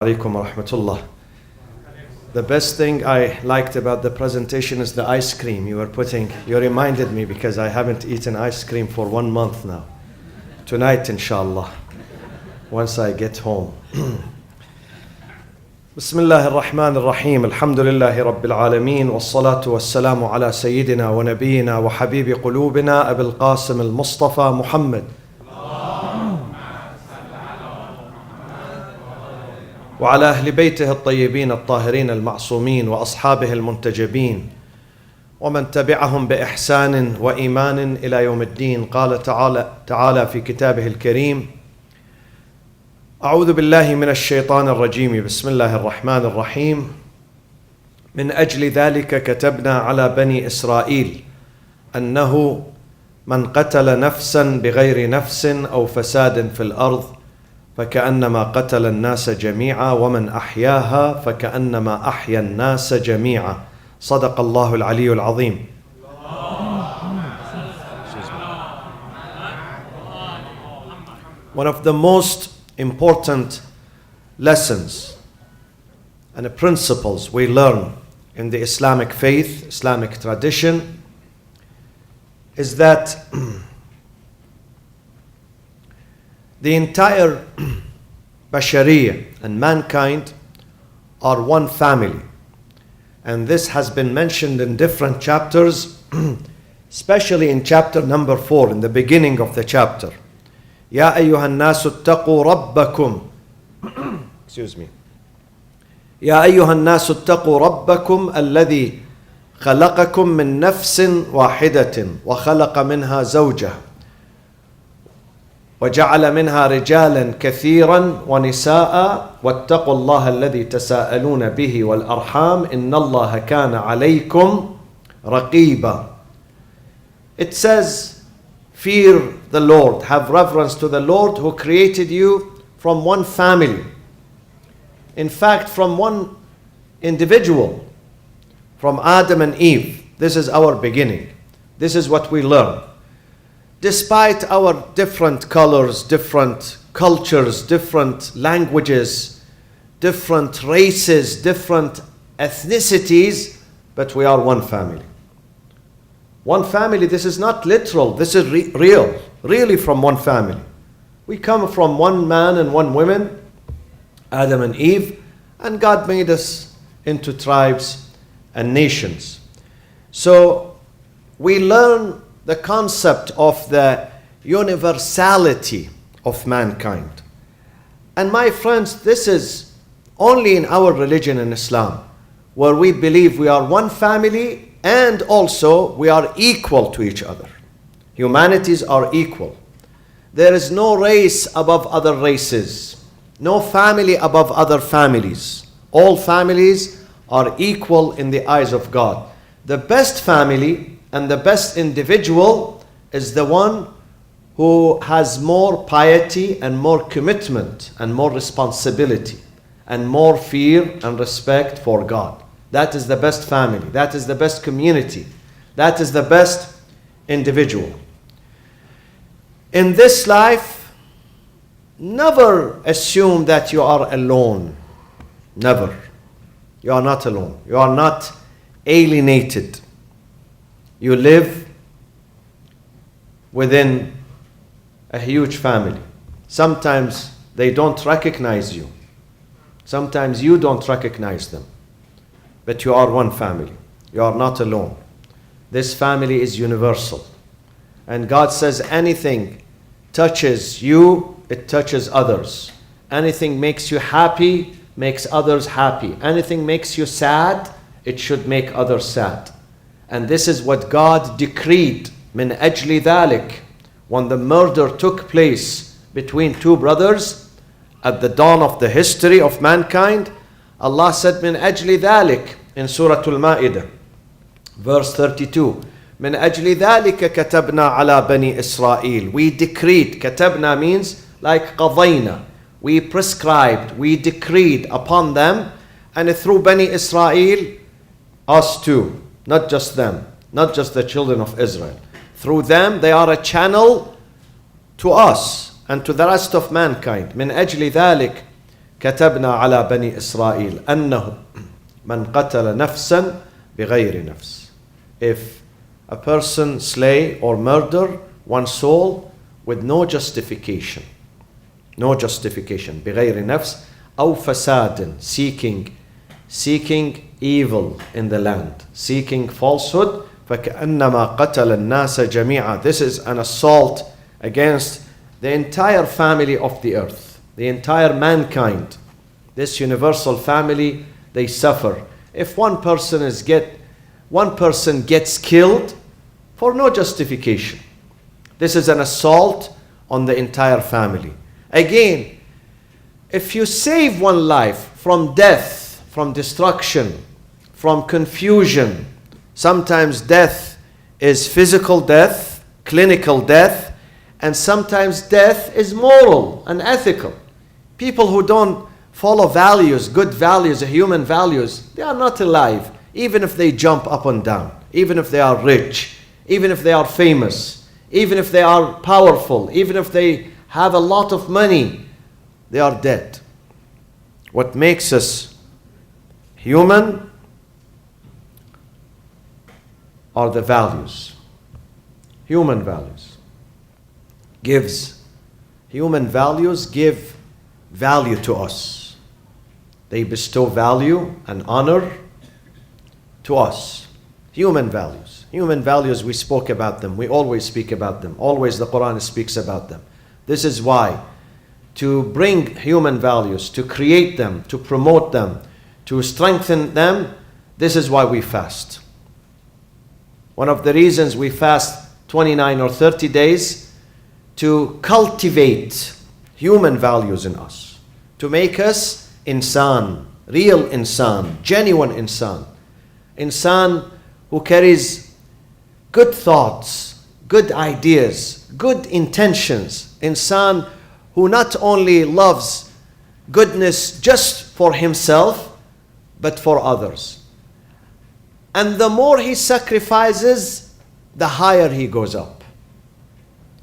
Alaikum wa rahmatullah. The best thing I liked about the presentation is the ice cream you were putting. You reminded me because I haven't eaten ice cream for 1 month now. Tonight, inshallah, once I get home. Bismillah ar-Rahman ar-Rahim. Alhamdulillahi Rabbil Alameen. Wassalatu wassalamu ala Sayyidina wa Nabiyyina wa Habibi qulubina Abil Qasim al-Moustafa Muhammad. وعلى أهل بيته الطيبين الطاهرين المعصومين وأصحابه المنتجبين ومن تبعهم بإحسان وإيمان إلى يوم الدين. قال تعالى في كتابه الكريم: أعوذ بالله من الشيطان الرجيم. بسم الله الرحمن الرحيم. من أجل ذلك كتبنا على بني إسرائيل أنه من قتل نفسا بغير نفس أو فساد في الأرض فكأنما قتل الناس جميعا ومن أحياها فكأنما أحيا الناس جميعا. صدق الله العلي العظيم. One of the most important lessons and principles we learn in the Islamic faith, Islamic tradition, is that the entire Bashariyah and mankind are one family. And this has been mentioned in different chapters, especially in chapter number 4, in the beginning of the chapter. Ya ayyuhan nasu attaqu rabbakum. Excuse me. Ya ayyuhan nasu attaqu rabbakum alladhi khalaqakum min nafsin wahidatin wa khalaqa minha zawjah. وجعل منها رجالا كثيرا ونساء واتقوا الله الذي تساءلون به والأرحام إن الله كان عليكم رقيبا. It says, fear the Lord, have reverence to the Lord who created you from one family. In fact, from one individual, from Adam and Eve. This is our beginning. This is what we learn. Despite our different colors, different cultures, different languages, different races, different ethnicities, but we are one family. One family, this is not literal, this is real, really from one family. We come from one man and one woman, Adam and Eve, and God made us into tribes and nations. So we learn the concept of the universality of mankind. And my friends, this is only in our religion in Islam, where we believe we are one family and also we are equal to each other. Humanities are equal. There is no race above other races, no family above other families. All families are equal in the eyes of God. The best family and the best individual is the one who has more piety and more commitment and more responsibility and more fear and respect for God. That is the best family. That is the best community. That is the best individual. In this life, never assume that you are alone. Never. You are not alone. You are not alienated. You live within a huge family. Sometimes they don't recognize you. Sometimes you don't recognize them. But you are one family. You are not alone. This family is universal. And God says anything touches you, it touches others. Anything makes you happy, makes others happy. Anything makes you sad, it should make others sad. And this is what God decreed, min ajli dhalik, when the murder took place between two brothers at the dawn of the history of mankind. Allah said, min ajli dhalik, in Surah Al-Ma'idah, verse 32, min ajli dhalika katabna ala bani Israel. We decreed, katabna means like qadayna. We prescribed, we decreed upon them, and through Bani Israel, us too. Not just them, not just the children of Israel. Through them, they are a channel to us and to the rest of mankind. من أجل ذلك كتبنا على بني إسرائيل أنه من قتل نفسا بغير نفس. If a person slay or murder one soul with no justification, بغير نفس أو فساد, seeking evil in the land, seeking falsehood, فكأنما قتل الناس جميعا. This is an assault against the entire family of the earth, the entire mankind. This universal family, they suffer. If one person gets killed for no justification, this is an assault on the entire family. Again, if you save one life from death, from destruction, from confusion, sometimes death is physical death, clinical death, and sometimes death is moral and ethical. People who don't follow values, good values, human values, they are not alive, even if they jump up and down, even if they are rich, even if they are famous, even if they are powerful, even if they have a lot of money, they are dead. What makes us human are the values. Human values. Human values give value to us. They bestow value and honor to us. Human values. Human values, we spoke about them. We always speak about them. Always the Quran speaks about them. This is why to bring human values, to create them, to promote them, to strengthen them, this is why we fast. One of the reasons we fast 29 or 30 days, to cultivate human values in us, to make us insan, real insan, genuine insan, insan who carries good thoughts, good ideas, good intentions, insan who not only loves goodness just for himself, but for others. And the more he sacrifices, the higher he goes up.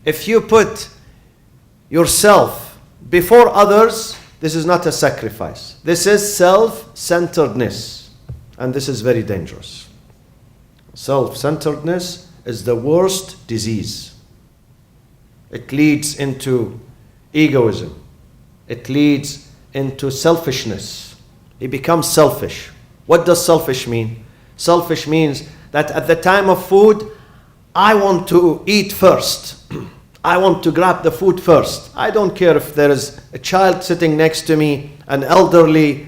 If you put yourself before others, this is not a sacrifice. This is self-centeredness. And this is very dangerous. Self-centeredness is the worst disease. It leads into egoism. It leads into selfishness. He becomes selfish. What does selfish mean? Selfish means that at the time of food, I want to eat first. I want to grab the food first. I don't care if there is a child sitting next to me, an elderly,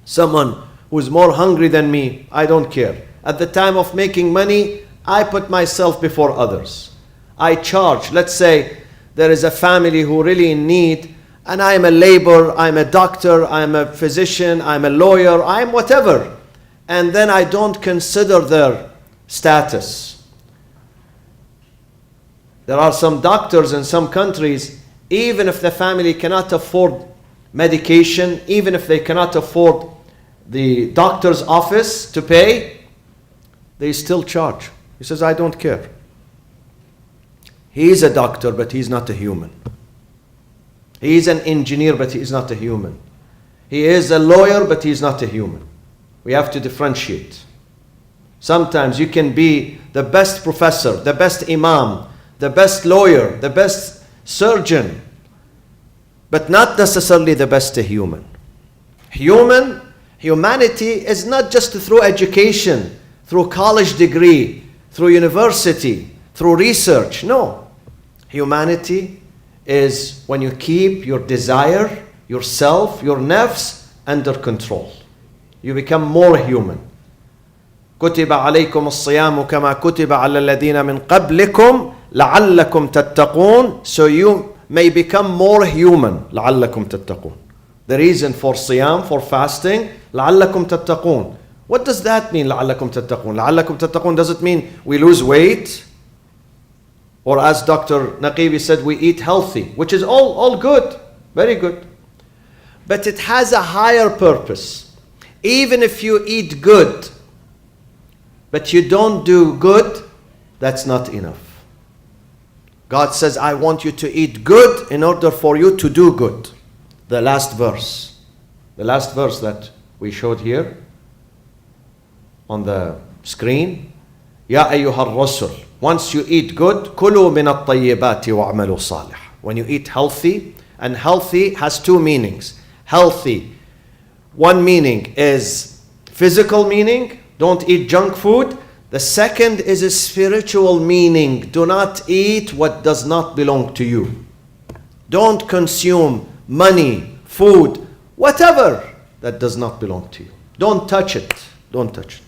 someone who is more hungry than me. I don't care. At the time of making money, I put myself before others. I charge. Let's say there is a family who really in need, and I'm a laborer, I'm a doctor, I'm a physician, I'm a lawyer, I'm whatever. And then I don't consider their status. There are some doctors in some countries, even if the family cannot afford medication, even if they cannot afford the doctor's office to pay, they still charge. He says, I don't care. He is a doctor, but he's not a human. He is an engineer, but he is not a human. He is a lawyer, but he is not a human. We have to differentiate. Sometimes you can be the best professor, the best imam, the best lawyer, the best surgeon, but not necessarily the best human. Humanity is not just through education, through college degree, through university, through research. No. Humanity is when you keep your desire, yourself, your nafs under control. You become more human. كتب عليكم الصيام كما كتب على الذين من قبلكم لعلكم تتقون. So you may become more human. لعلكم تتقون. The reason for siyam, for fasting, لعلكم تتقون. What does that mean, لعلكم تتقون? لعلكم تتقون, does it mean we lose weight? Or as Dr. Naqibi said, we eat healthy, which is all good, very good. But it has a higher purpose. Even if you eat good, but you don't do good, that's not enough. God says, I want you to eat good in order for you to do good. the last verse. The last verse that we showed here on the screen. Ya ayyuhal rasul. Once you eat good, kulu min at-tayyibati wa'malu salih. When you eat healthy, and healthy has two meanings. Healthy, one meaning is physical meaning, don't eat junk food. The second is a spiritual meaning. Do not eat what does not belong to you. Don't consume money, food, whatever that does not belong to you. Don't touch it. Don't touch it.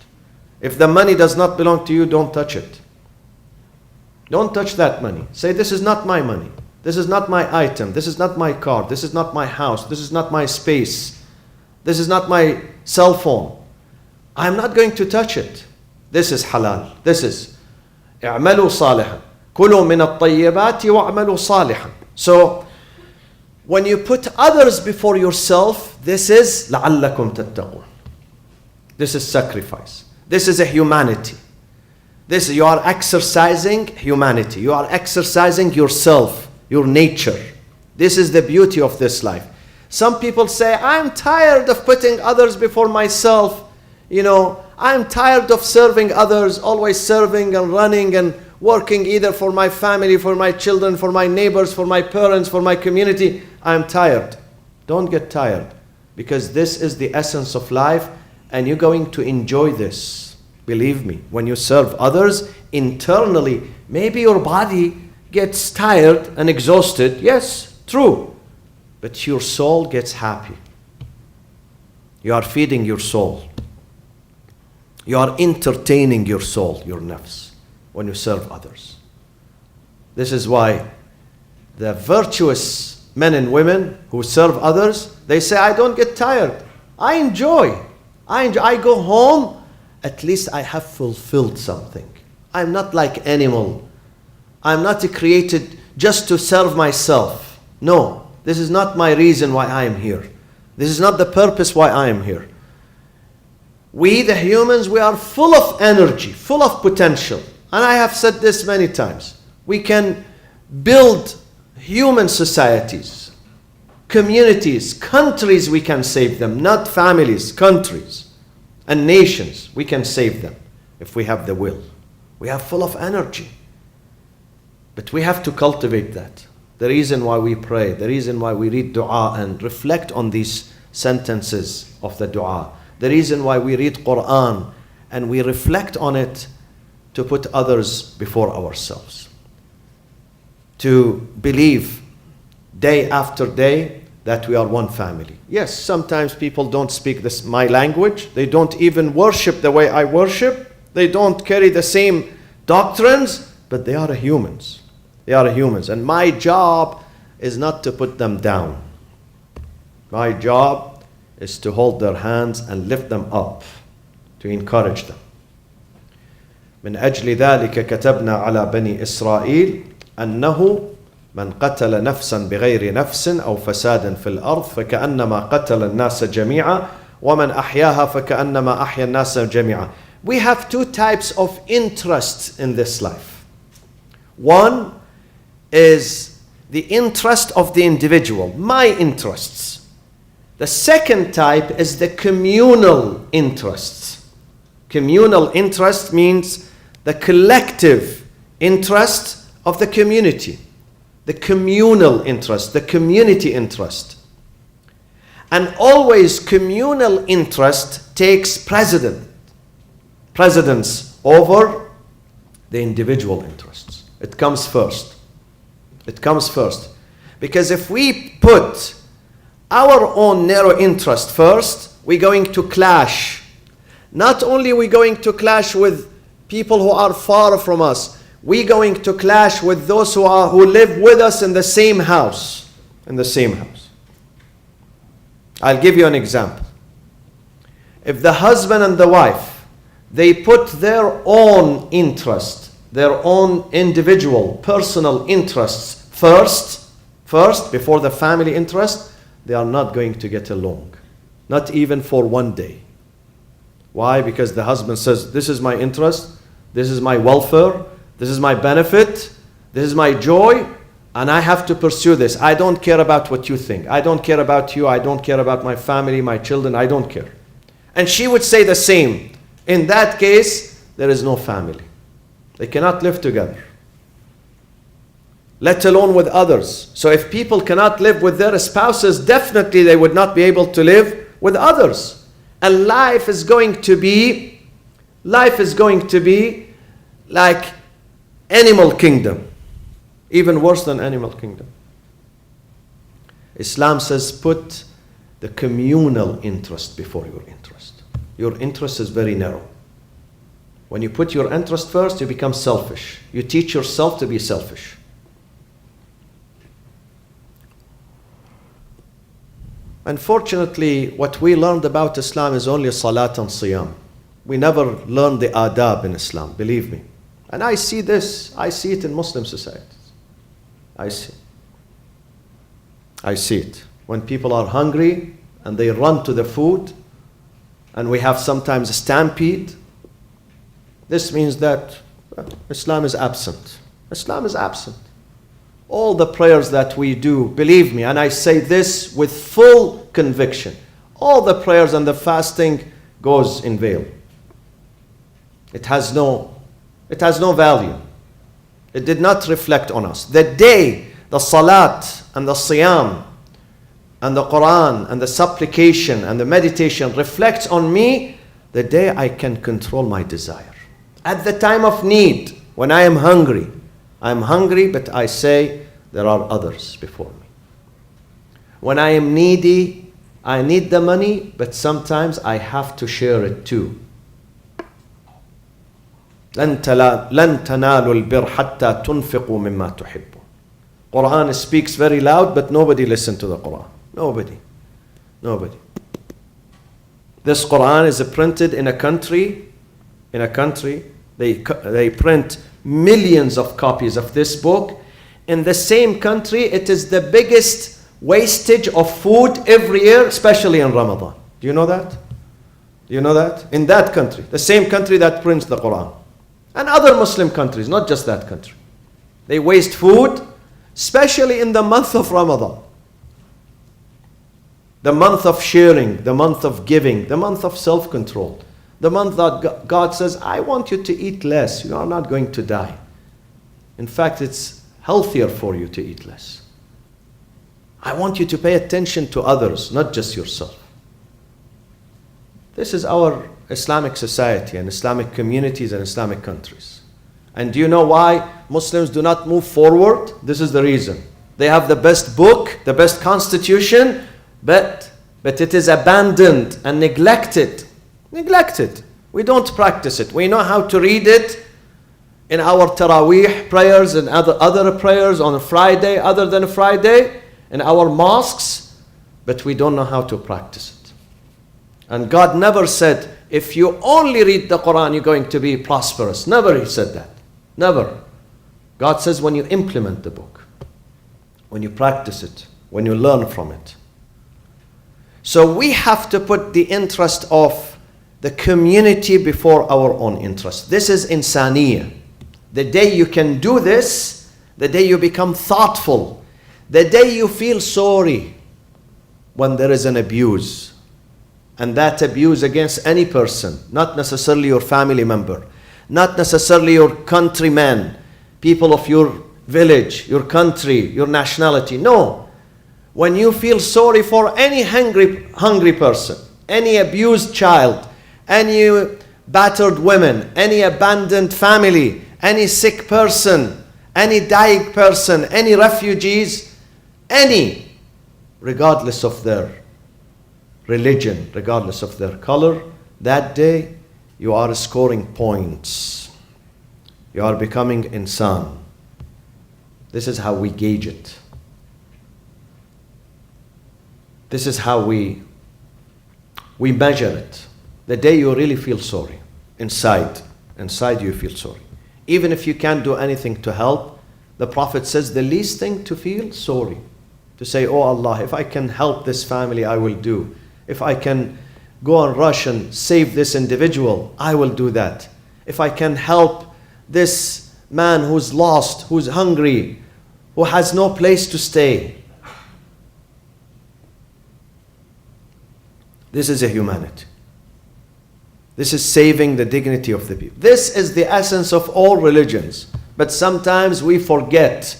If the money does not belong to you, don't touch it. Don't touch that money. Say, this is not my money. This is not my item. This is not my car. This is not my house. This is not my space. This is not my cell phone. I'm not going to touch it. This is halal. This is اعملوا صالحا. كلوا من الطيبات واعملوا صالحا. So when you put others before yourself, this is لعلكم تتقون. This is sacrifice. This is a humanity. You are exercising humanity. You are exercising yourself, your nature. This is the beauty of this life. Some people say, I'm tired of putting others before myself. I'm tired of serving others, always serving and running and working either for my family, for my children, for my neighbors, for my parents, for my community. I'm tired. Don't get tired, because this is the essence of life, and you're going to enjoy this. Believe me, when you serve others, internally, maybe your body gets tired and exhausted. Yes, true. But your soul gets happy. You are feeding your soul. You are entertaining your soul, your nafs, when you serve others. This is why the virtuous men and women who serve others, they say, I don't get tired. I enjoy. I go home, at least I have fulfilled something. I'm not like animal. I'm not created just to serve myself. No, this is not my reason why I am here. This is not the purpose why I am here. We, the humans, we are full of energy, full of potential. And I have said this many times. We can build human societies, communities, countries, we can save them. Not families, countries and nations. We can save them if we have the will. We are full of energy. But we have to cultivate that. The reason why we pray, the reason why we read dua and reflect on these sentences of the dua, the reason why we read Quran and we reflect on it, to put others before ourselves. To believe day after day that we are one family. Yes, sometimes people don't speak my language. They don't even worship the way I worship. They don't carry the same doctrines, but they are humans. They are humans. And my job is not to put them down. My job is to hold their hands and lift them up, to encourage them. من أجل ذلك كتبنا على بني إسرائيل أنه من قتل نفسا بغير نفس أو فساد في الأرض فكأنما قتل الناس جميعا ومن أحياها فكأنما أحيا الناس جميعا. We have two types of interests in this life. One is the interest of the individual, my interests. The second type is the communal interests. Communal interest means the collective interest of the community. The communal interest, the community interest. And always communal interest takes precedence over the individual interests. It comes first. It comes first. Because if we put our own narrow interest first, we're going to clash. Not only are we going to clash with people who are far from us, we're going to clash with those who live with us in the same house. In the same house. I'll give you an example. If the husband and the wife, they put their own interest, their own individual, personal interests first before the family interest, they are not going to get along. Not even for one day. Why? Because the husband says, this is my interest, this is my welfare, this is my benefit, this is my joy. And I have to pursue this. I don't care about what you think. I don't care about you. I don't care about my family, my children. I don't care. And she would say the same. In that case, there is no family. They cannot live together, let alone with others. So if people cannot live with their spouses, definitely they would not be able to live with others. And life is going to be like animal kingdom. Even worse than animal kingdom. Islam says put the communal interest before your interest. Your interest is very narrow. When you put your interest first, you become selfish. You teach yourself to be selfish. Unfortunately, what we learned about Islam is only salat and siyam. We never learned the adab in Islam, believe me. And I see this, I see it in Muslim society. I see it. When people are hungry and they run to the food, and we have sometimes a stampede, this means that Islam is absent. Islam is absent. All the prayers that we do, believe me, and I say this with full conviction, all the prayers and the fasting goes in vain. It has no value. It did not reflect on us. The day the salat and the siyam and the Quran and the supplication and the meditation reflects on me, the day I can control my desire. At the time of need, when I am hungry, but I say there are others before me. When I am needy, I need the money, but sometimes I have to share it too. لن تنالوا البر حتى تنفقوا مما تحبون. Quran speaks very loud, but nobody listens to the Quran. Nobody. This Quran is printed in a country. They print millions of copies of this book. In the same country, it is the biggest wastage of food every year, especially in Ramadan. Do you know that? In that country, the same country that prints the Quran. And other Muslim countries, not just that country. They waste food, especially in the month of Ramadan. The month of sharing, the month of giving, the month of self-control. The month that God says, I want you to eat less. You are not going to die. In fact, it's healthier for you to eat less. I want you to pay attention to others, not just yourself. This is our Islamic society and Islamic communities and Islamic countries. And do you know why Muslims do not move forward? This is the reason. They have the best book, the best constitution, but it is abandoned and neglected. We don't practice it. We know how to read it in our Taraweeh prayers and other prayers on a Friday, other than a Friday, in our mosques, but we don't know how to practice it. And God never said, if you only read the Quran, you're going to be prosperous. Never He said that. Never. God says when you implement the book, when you practice it, when you learn from it. So we have to put the interest of the community before our own interest. This is insaniyah. The day you can do this, the day you become thoughtful, the day you feel sorry when there is an abuse. And that abuse against any person, not necessarily your family member, not necessarily your countrymen, people of your village, your country, your nationality. No. When you feel sorry for any hungry person, any abused child, any battered women, any abandoned family, any sick person, any dying person, any refugees, any, regardless of their religion, regardless of their color, that day you are scoring points. You are becoming insan. This is how we gauge it. This is how we measure it. The day you really feel sorry, inside you feel sorry. Even if you can't do anything to help, the Prophet says the least thing to feel sorry. To say, oh Allah, if I can help this family, I will do. If I can go and rush and save this individual, I will do that. If I can help this man who's lost, who's hungry, who has no place to stay. This is a humanity. This is saving the dignity of the people. This is the essence of all religions. But sometimes we forget.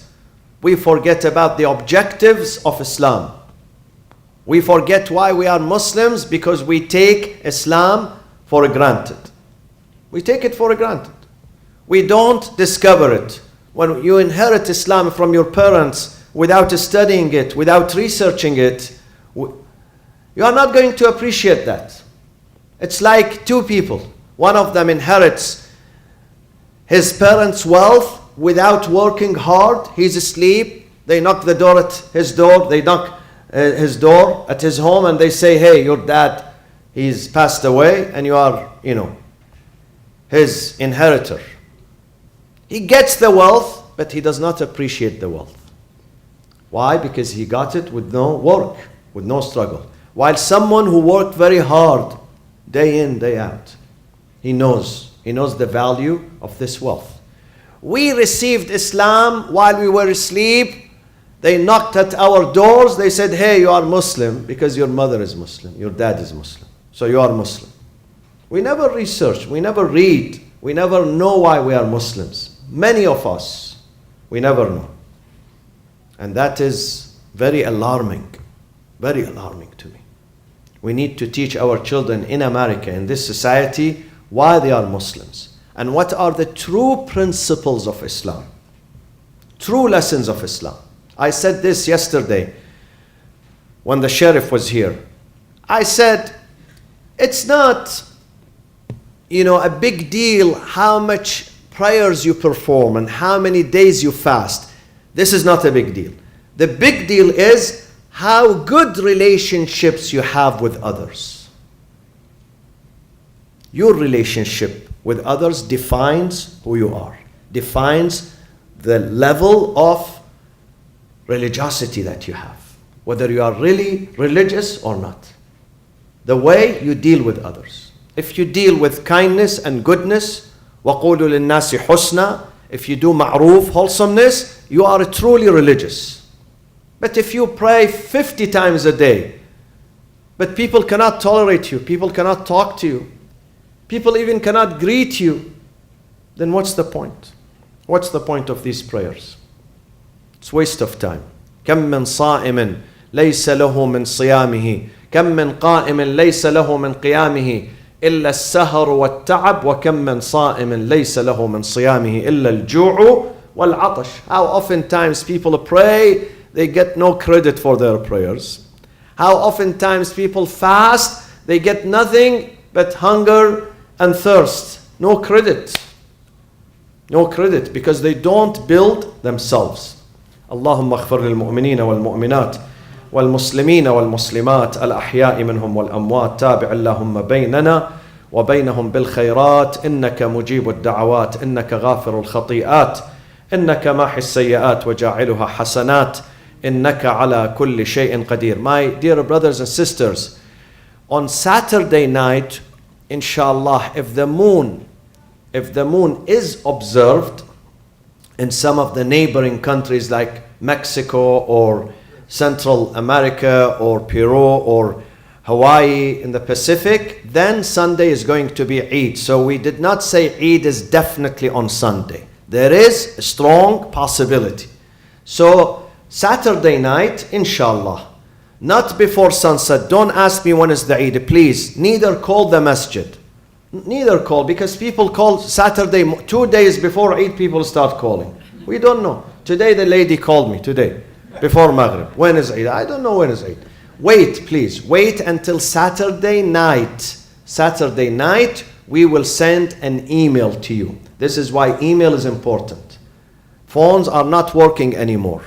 We forget about the objectives of Islam. We forget why we are Muslims, because we take Islam for granted. We take it for granted. We don't discover it. When you inherit Islam from your parents without studying it, without researching it, you are not going to appreciate that. It's like two people. One of them inherits his parents' wealth without working hard. He's asleep. They knock the door at his door. They knock his door at his home and they say, hey, your dad, he's passed away and you are, his inheritor. He gets the wealth, but he does not appreciate the wealth. Why? Because he got it with no work, with no struggle. While someone who worked very hard, day in, day out, he knows the value of this wealth. We received Islam while we were asleep. They knocked at our doors. They said, hey, you are Muslim because your mother is Muslim, your dad is Muslim, so you are Muslim. We never research, we never read, we never know why we are Muslims. Many of us, we never know. And that is very alarming to me. We need to teach our children in America, in this society, why they are Muslims and what are the true principles of Islam, true lessons of Islam. I said this yesterday when the sheriff was here. I said, it's not, a big deal how much prayers you perform and how many days you fast. This is not a big deal. The big deal is how good relationships you have with others. Your relationship with others defines who you are, defines the level of religiosity that you have, whether you are really religious or not. The way you deal with others. If you deal with kindness and goodness, وَقُولُوا لِلنَّاسِ حُسْنًا, if you do ma'roof, wholesomeness, you are truly religious. But if you pray 50 times a day, but people cannot tolerate you, people cannot talk to you, people even cannot greet you, then what's the point? What's the point of these prayers? It's waste of time. كم من صائم ليس له من صيامه كم من قائم ليس له من قيامه إلا السهر والتعب وكم من صائم ليس له من صيامه إلا الجوع والعطش. How oftentimes people pray, they get no credit for their prayers. How oftentimes people fast, they get nothing but hunger and thirst. No credit. No credit because they don't build themselves. اللهم اغفر للمؤمنين والمؤمنات والمسلمين والمسلمات الأحياء منهم والأموات تابع اللهم بيننا وبينهم بالخيرات إنك مجيب الدعوات إنك غافر الخطيئات إنك ماحي السيئات وجاعلها حسنات إنك على كل شيء قدير. My dear brothers and sisters, on Saturday night, inshallah, if the moon is observed in some of the neighboring countries like Mexico or Central America or Peru or Hawaii in the Pacific, then Sunday is going to be Eid. So we did not say Eid is definitely on Sunday. There is a strong possibility. So Saturday night, inshallah, not before sunset. Don't ask me when is the Eid, please. Neither call the masjid. Neither call, because people call Saturday, 2 days before Eid, people start calling. We don't know. Today the lady called me, today, before Maghrib. When is Eid? I don't know when is Eid. Wait, please. Wait until Saturday night. Saturday night, we will send an email to you. This is why email is important. Phones are not working anymore.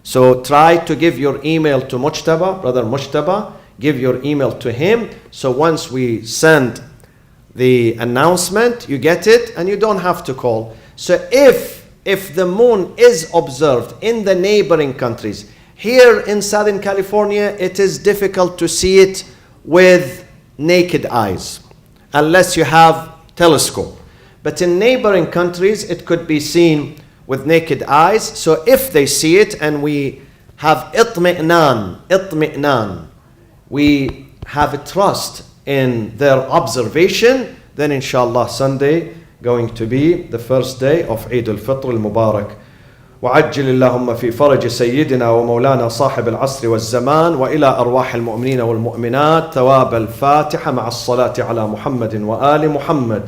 So try to give your email to Moustafa, brother Moustafa. Give your email to him. So once we send the announcement, you get it and you don't have to call. So if the moon is observed in the neighboring countries, here in Southern California, it is difficult to see it with naked eyes unless you have telescope. But in neighboring countries, it could be seen with naked eyes. So if they see it and we have itmi'nan, we have a trust in their observation, then inshallah Sunday going to be the first day of Eid al-Fitr al-Mubarak. وعجل اللهم في فرج سيدنا ومولانا صاحب العصر والزمان وإلى أرواح المؤمنين والمؤمنات ثواب الفاتحة مع الصلاة على محمد وآل محمد.